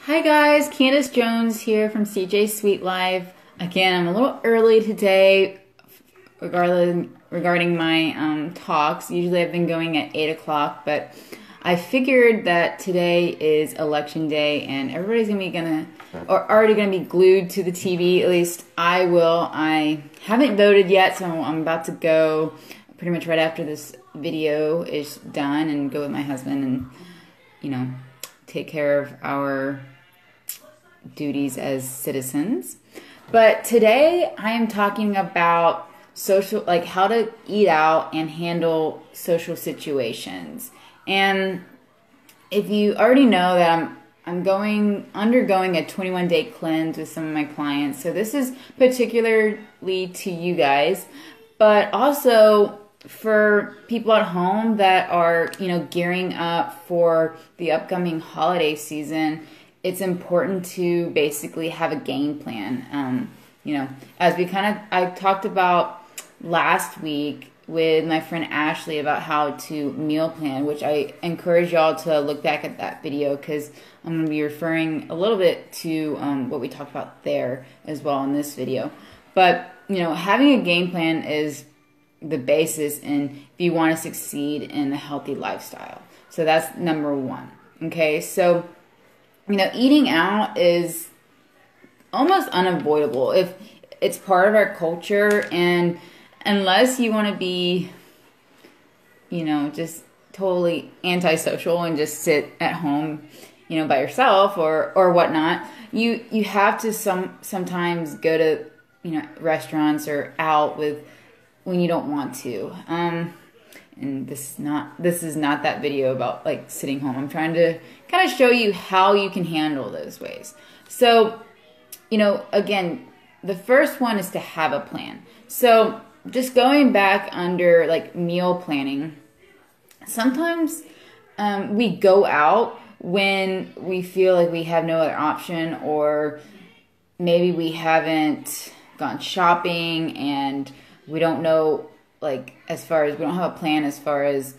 Hi guys, Candace Jones here from CJ Sweet Life. Again, I'm a little early today regarding my talks. Usually I've been going at 8 o'clock, but I figured that today is election day and everybody's already gonna be glued to the TV. At least I will. I haven't voted yet, so I'm about to go pretty much right after this video is done and go with my husband and, take care of our duties as citizens. But today I am talking about how to eat out and handle social situations. And if you already know that I'm undergoing a 21-day cleanse with some of my clients. So this is particularly to you guys, but also for people at home that are, gearing up for the upcoming holiday season. It's important to basically have a game plan. As I talked about last week with my friend Ashley about how to meal plan, which I encourage y'all to look back at that video because I'm going to be referring a little bit to what we talked about there as well in this video. But, having a game plan is the basis if you want to succeed in a healthy lifestyle. So that's number one. Okay, so eating out is almost unavoidable if it's part of our culture, and unless you want to be, just totally antisocial and just sit at home, by yourself or whatnot, you have to sometimes go to, restaurants or out when you don't want to. And this is not that video about like sitting home. I'm trying to kind of show you how you can handle those ways. So, again, the first one is to have a plan. So just going back under like meal planning, sometimes we go out when we feel like we have no other option, or maybe we haven't gone shopping and we don't know, we don't have a plan as far as,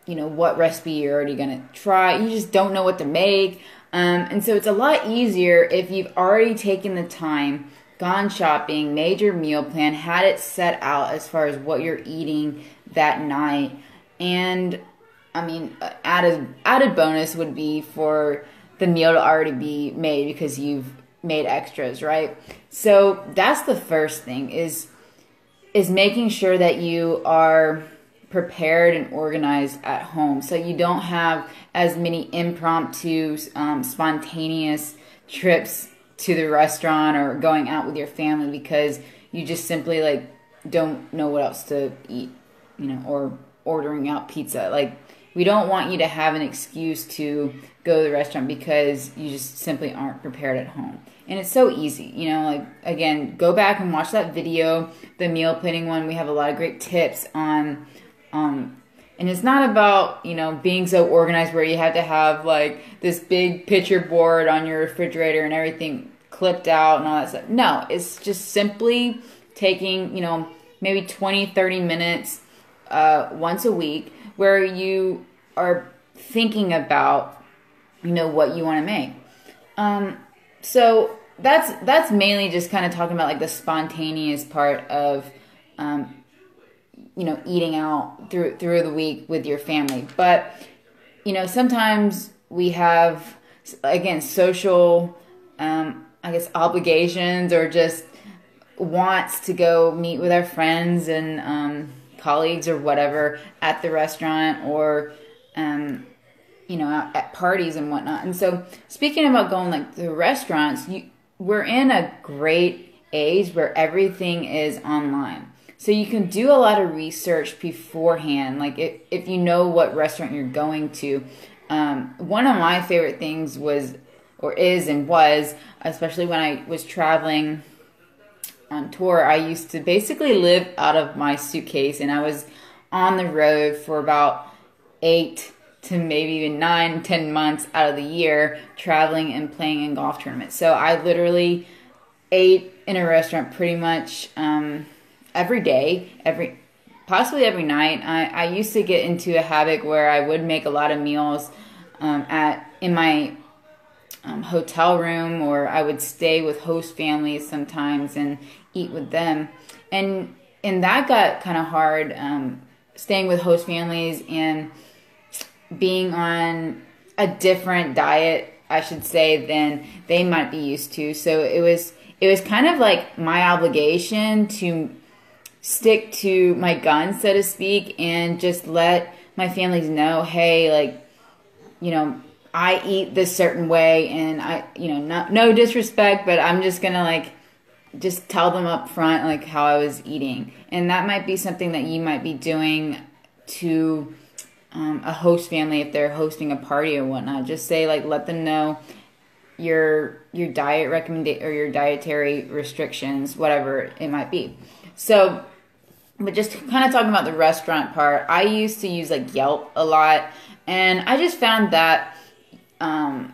what recipe you're already going to try. You just don't know what to make. And so it's a lot easier if you've already taken the time, gone shopping, made your meal plan, had it set out as far as what you're eating that night. And, added bonus would be for the meal to already be made because you've made extras, right? So that's the first thing is making sure that you are prepared and organized at home, so you don't have as many impromptu, spontaneous trips to the restaurant or going out with your family because you just simply don't know what else to eat, or ordering out pizza. We don't want you to have an excuse to go to the restaurant because you just simply aren't prepared at home. And it's so easy, again, go back and watch that video, the meal planning one. We have a lot of great tips on, and it's not about, being so organized where you have to have this big picture board on your refrigerator and everything clipped out and all that stuff. No, it's just simply taking, maybe 20, 30 minutes once a week where you are thinking about, what you want to make. So that's mainly just kind of talking about the spontaneous part of, eating out through the week with your family. But, sometimes we have, again, social, obligations or just wants to go meet with our friends and colleagues or whatever at the restaurant or, at parties and whatnot. And so speaking about going to restaurants, we're in a great age where everything is online. So you can do a lot of research beforehand. If you know what restaurant you're going to, one of my favorite things was, especially when I was traveling on tour, I used to basically live out of my suitcase, and I was on the road for about 8 to maybe even 9, 10 months out of the year, traveling and playing in golf tournaments. So I literally ate in a restaurant pretty much every day, possibly every night. I used to get into a habit where I would make a lot of meals in my hotel room, or I would stay with host families sometimes and eat with them. And that got kind of hard, staying with host families and being on a different diet, I should say, than they might be used to. So it was kind of like my obligation to stick to my guns, so to speak, and just let my families know, hey, like, you know, I eat this certain way, and I, you know, no disrespect, but I'm just gonna like just tell them up front like how I was eating. And that might be something that you might be doing to a host family if they're hosting a party or whatnot. Just say, like, let them know your diet or your dietary restrictions, whatever it might be. So, but just kind of talking about the restaurant part, I used to use like Yelp a lot, and I just found that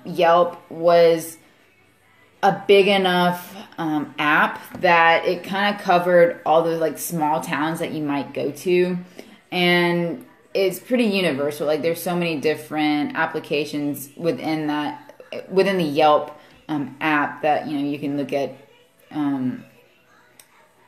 Yelp was a big enough app that it kind of covered all those like small towns that you might go to, and it's pretty universal. Like, there's so many different applications within the Yelp app that, you know, you can look at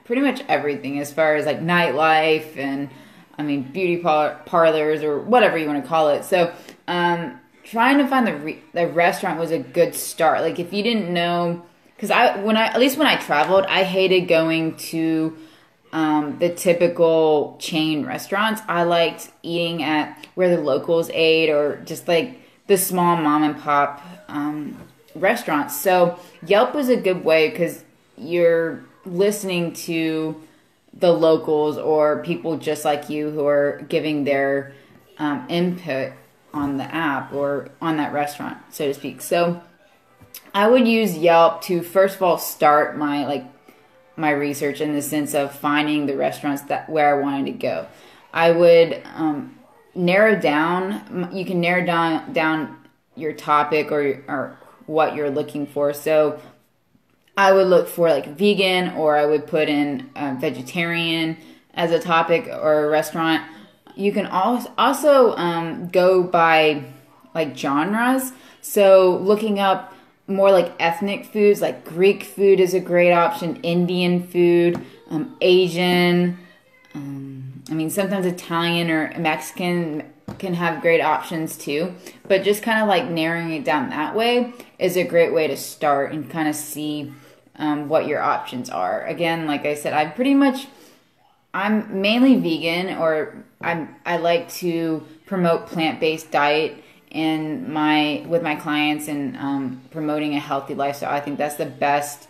pretty much everything as far as like nightlife and, I mean, beauty parlors or whatever you want to call it. So trying to find the restaurant was a good start. Like, if you didn't know, because at least when I traveled, I hated going to the typical chain restaurants. I liked eating at where the locals ate, or just like the small mom and pop restaurants. So Yelp was a good way because you're listening to the locals or people just like you who are giving their input on the app or on that restaurant, so to speak. So I would use Yelp to, first of all, start my research in the sense of finding the restaurants where I wanted to go. I would narrow down. You can narrow down your topic or what you're looking for. So I would look for like vegan, or I would put in vegetarian as a topic or a restaurant. You can also go by like genres. So looking up more like ethnic foods, like Greek food is a great option, Indian food, Asian. I mean, sometimes Italian or Mexican can have great options too. But just kind of like narrowing it down that way is a great way to start and kind of see what your options are. Again, like I said, I'm mainly vegan, or I like to promote plant-based diet with my clients, and promoting a healthy lifestyle. I think that's the best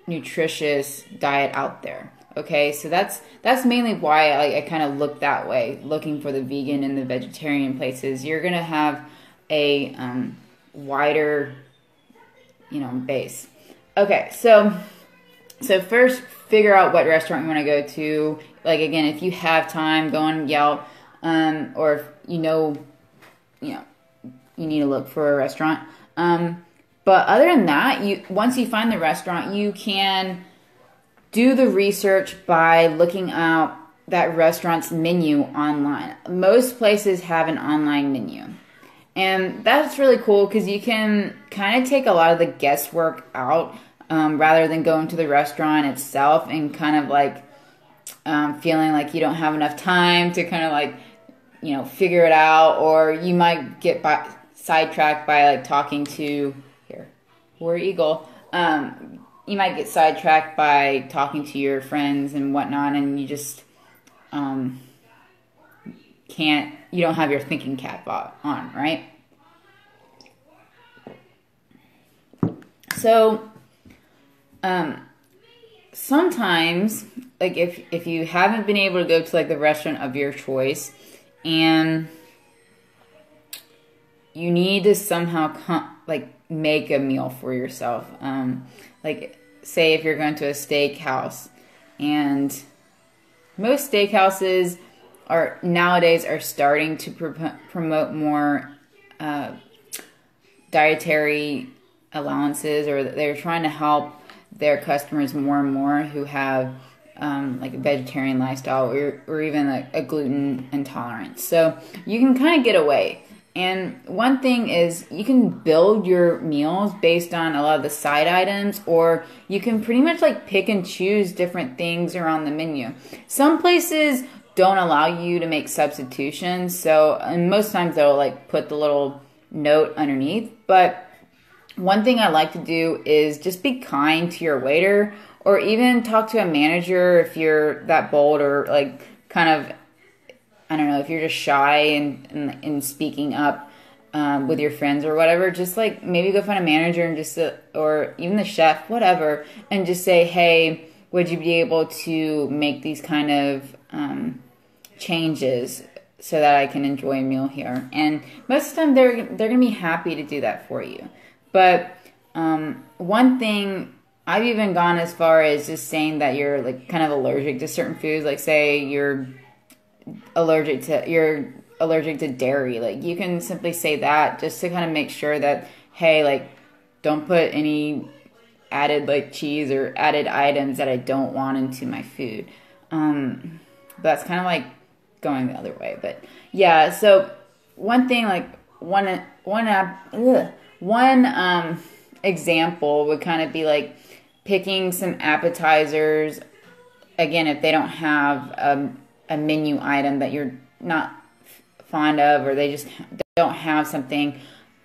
nutritious diet out there. Okay, so that's mainly why I kind of look that way, looking for the vegan and the vegetarian places. You're gonna have a wider, base. Okay, so first, figure out what restaurant you want to go to. Like, again, if you have time, go on Yelp, or if you need to look for a restaurant. But other than that, once you find the restaurant, you can do the research by looking at that restaurant's menu online. Most places have an online menu. And that's really cool because you can kind of take a lot of the guesswork out, rather than going to the restaurant itself and kind of like feeling like you don't have enough time to kind of like, figure it out. Or you might get sidetracked by like talking to, War Eagle. You might get sidetracked by talking to your friends and whatnot, and you just you don't have your thinking cap on, right? So sometimes, like, if you haven't been able to go to like the restaurant of your choice, and you need to somehow make a meal for yourself, like, say if you're going to a steakhouse, and most steakhouses nowadays are starting to promote more dietary allowances, or they're trying to help their customers more and more who have like a vegetarian lifestyle, or even a gluten intolerance. So you can kind of get away And one thing is you can build your meals based on a lot of the side items, or you can pretty much like pick and choose different things around the menu. Some places don't allow you to make substitutions, so and most times they'll like put the little note underneath. But one thing I like to do is just be kind to your waiter, or even talk to a manager if you're that bold, or like kind of, I don't know, if you're just shy in speaking up with your friends or whatever, just like maybe go find a manager and just, or even the chef, whatever, and just say, hey, would you be able to make these kind of changes so that I can enjoy a meal here? And most of the time they're going to be happy to do that for you. But one thing, I've even gone as far as just saying that you're like kind of allergic to certain foods, like say you're allergic to dairy. Like you can simply say that just to kind of make sure that, hey, like don't put any added like cheese or added items that I don't want into my food. That's kind of like going the other way. But yeah, so one thing, like one example would kind of be like picking some appetizers. Again, if they don't have a menu item that you're not fond of, or they just don't have something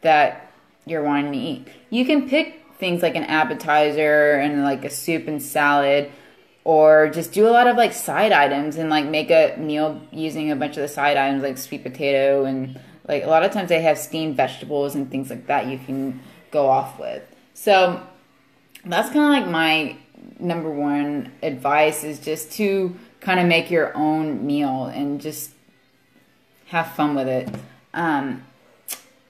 that you're wanting to eat, you can pick things like an appetizer and like a soup and salad, or just do a lot of like side items and like make a meal using a bunch of the side items like sweet potato, and like a lot of times they have steamed vegetables and things like that you can go off with. So that's kind of like my number one advice, is just to kind of make your own meal and just have fun with it.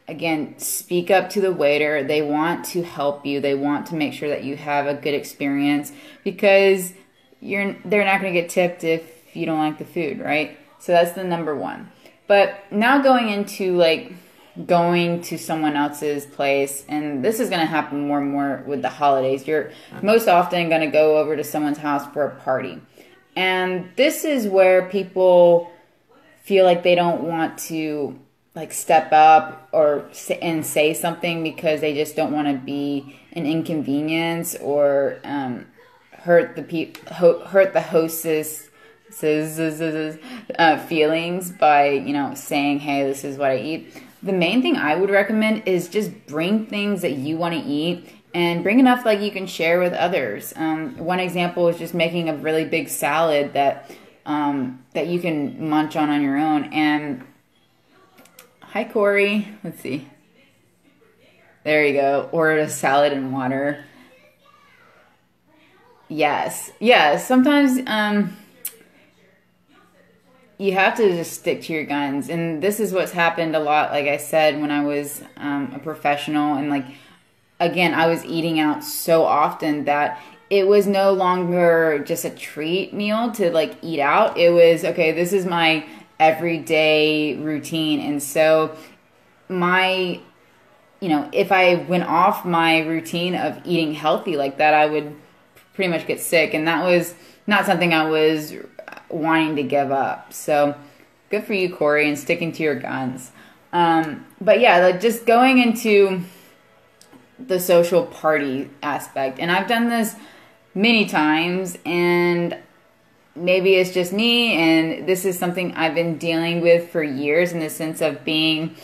Again, speak up to the waiter. They want to help you. They want to make sure that you have a good experience, because they're not going to get tipped if you don't like the food, right? So that's the number one. But now going into like going to someone else's place, and this is going to happen more and more with the holidays. You're most often going to go over to someone's house for a party. And this is where people feel like they don't want to like step up and say something, because they just don't want to be an inconvenience, or hurt the hostess feelings by saying, hey, this is what I eat. The main thing I would recommend is just bring things that you want to eat, and bring enough like you can share with others. One example is just making a really big salad that you can munch on your own. And hi, Corey. Let's see. There you go. Ordered a salad and water. Yes. Sometimes you have to just stick to your guns. And this is what's happened a lot, like I said, when I was a professional. And like, again, I was eating out so often that it was no longer just a treat meal to like eat out. It was, okay, this is my everyday routine. And so if I went off my routine of eating healthy like that, I would pretty much get sick. And that was not something I was wanting to give up. So good for you, Corey, and sticking to your guns. But yeah, like just going into the social party aspect. And I've done this many times, and maybe it's just me, and this is something I've been dealing with for years, in the sense of being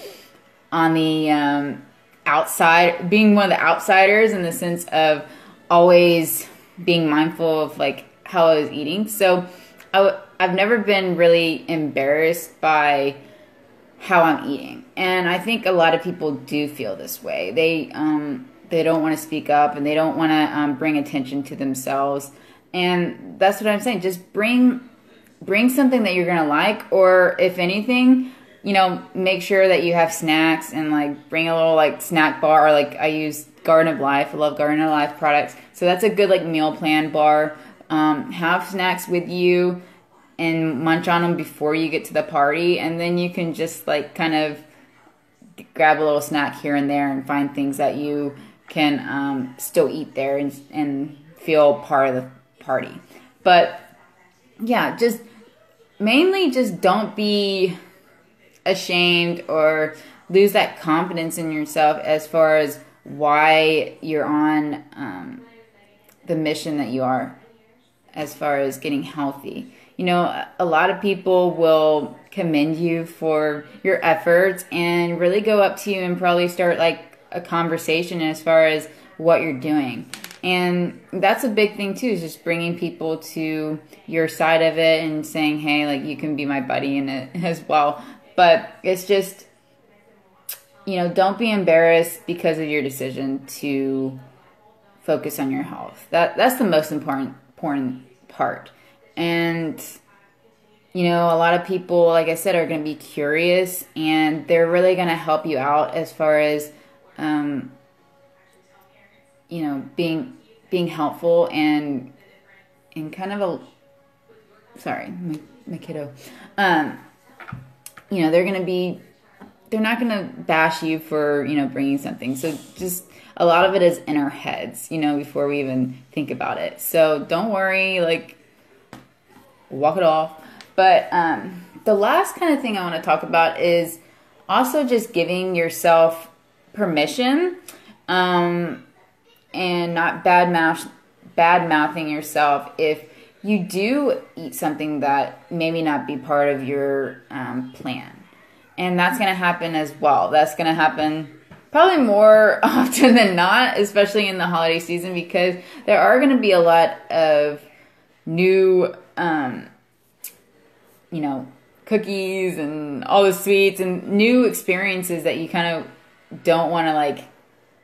on the outside, being one of the outsiders, in the sense of always being mindful of like how I was eating. So I've never been really embarrassed by how I'm eating. And I think a lot of people do feel this way. They don't want to speak up, and they don't want to bring attention to themselves. And that's what I'm saying. Just bring something that you're going to like, or if anything, make sure that you have snacks, and like bring a little like snack bar, or like I use Garden of Life. I love Garden of Life products. So that's a good like meal plan bar. Have snacks with you and munch on them before you get to the party, and then you can just like kind of grab a little snack here and there and find things that you can still eat there and feel part of the party. But yeah, just mainly just don't be ashamed or lose that confidence in yourself as far as why you're on the mission that you are as far as getting healthy. You know, a lot of people will commend you for your efforts and really go up to you and probably start like a conversation as far as what you're doing. And that's a big thing too, is just bringing people to your side of it and saying, hey, like, you can be my buddy in it as well. But it's just, you know, don't be embarrassed because of your decision to focus on your health. That's the most important part. And, you know, a lot of people, like I said, are going to be curious, and they're really going to help you out as far as, you know, being helpful and kind of a, sorry, my kiddo, you know, they're not going to bash you for, you know, bringing something. So just a lot of it is in our heads, you know, before we even think about it. So don't worry, like, walk it off. But the last kind of thing I want to talk about is also just giving yourself permission, and not bad mouthing yourself if you do eat something that maybe not be part of your plan. And that's going to happen as well. That's going to happen probably more often than not, especially in the holiday season, because there are going to be a lot of new, you know, cookies and all the sweets and new experiences that you kind of don't want to like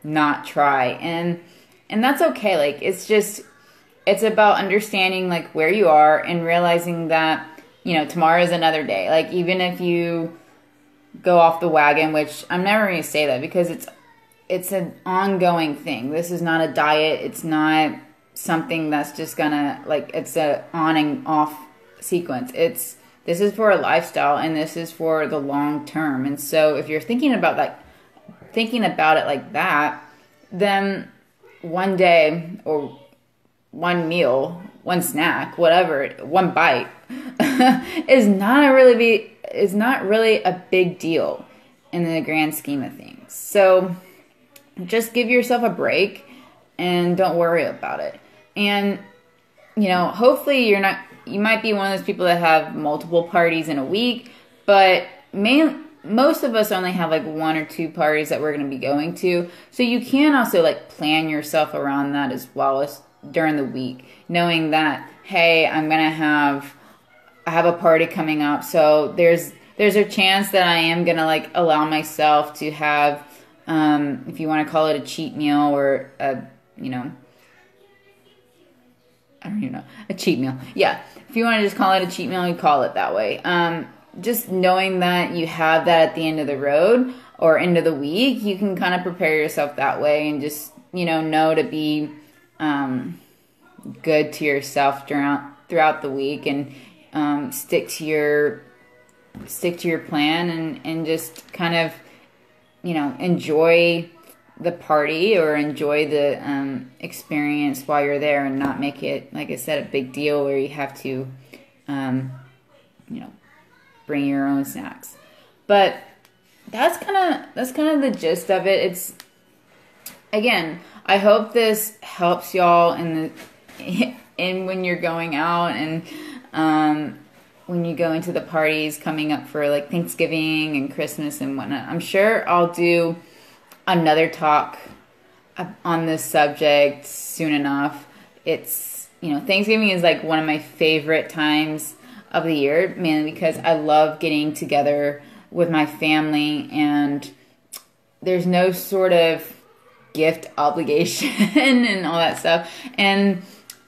not try. And that's okay. Like, it's about understanding like where you are and realizing that, you know, tomorrow is another day. Like, even if you go off the wagon, which I'm never going to say that, because it's an ongoing thing. This is not a diet. It's not something that's just gonna, like, it's a on and off sequence. This is for a lifestyle, and this is for the long term. And so if you're thinking about it like that, then one day or one meal, one snack, whatever, one bite is not really a big deal in the grand scheme of things. So just give yourself a break and don't worry about it. And, you know, hopefully you might be one of those people that have multiple parties in a week, but most of us only have like one or two parties that we're going to be going to. So you can also like plan yourself around that as well as during the week, knowing that, hey, I have a party coming up. So there's a chance that I am going to like allow myself to have, if you want to call it a cheat meal or a, you know, I don't even know, a cheat meal. Yeah. If you want to just call it a cheat meal, you call it that way. Just knowing that you have that at the end of the road or end of the week, you can kind of prepare yourself that way and just, you know to be good to yourself throughout the week, and stick to your plan, and just kind of, you know, enjoy the party or enjoy the experience while you're there, and not make it, like I said, a big deal where you have to, you know, bring your own snacks. But that's kind of the gist of it. It's, again, I hope this helps y'all in when you're going out, and when you go into the parties coming up for like Thanksgiving and Christmas and whatnot. I'm sure I'll do another talk on this subject soon enough. It's, you know, Thanksgiving is like one of my favorite times of the year, mainly because I love getting together with my family, and there's no sort of gift obligation and all that stuff. And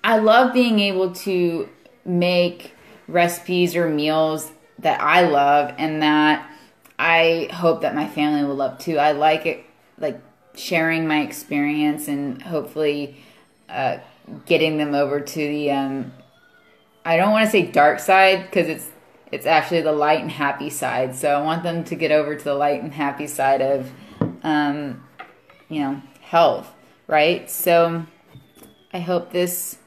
I love being able to make recipes or meals that I love and that I hope that my family will love too. I like it, like sharing my experience and hopefully getting them over to the I don't want to say dark side, because it's actually the light and happy side. So I want them to get over to the light and happy side of you know, health, right? So I hope this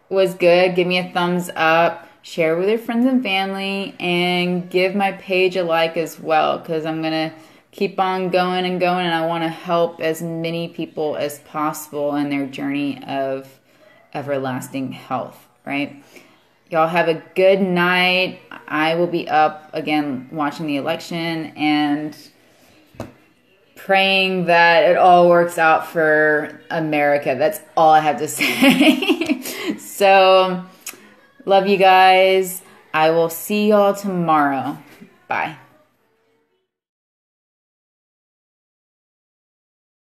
was good. Give me a thumbs up. share with your friends and family, and give my page a like as well, because I'm going to keep on going and going, and I want to help as many people as possible in their journey of everlasting health, right? Y'all have a good night. I will be up again watching the election and praying that it all works out for America. That's all I have to say. So, love you guys. I will see y'all tomorrow. Bye.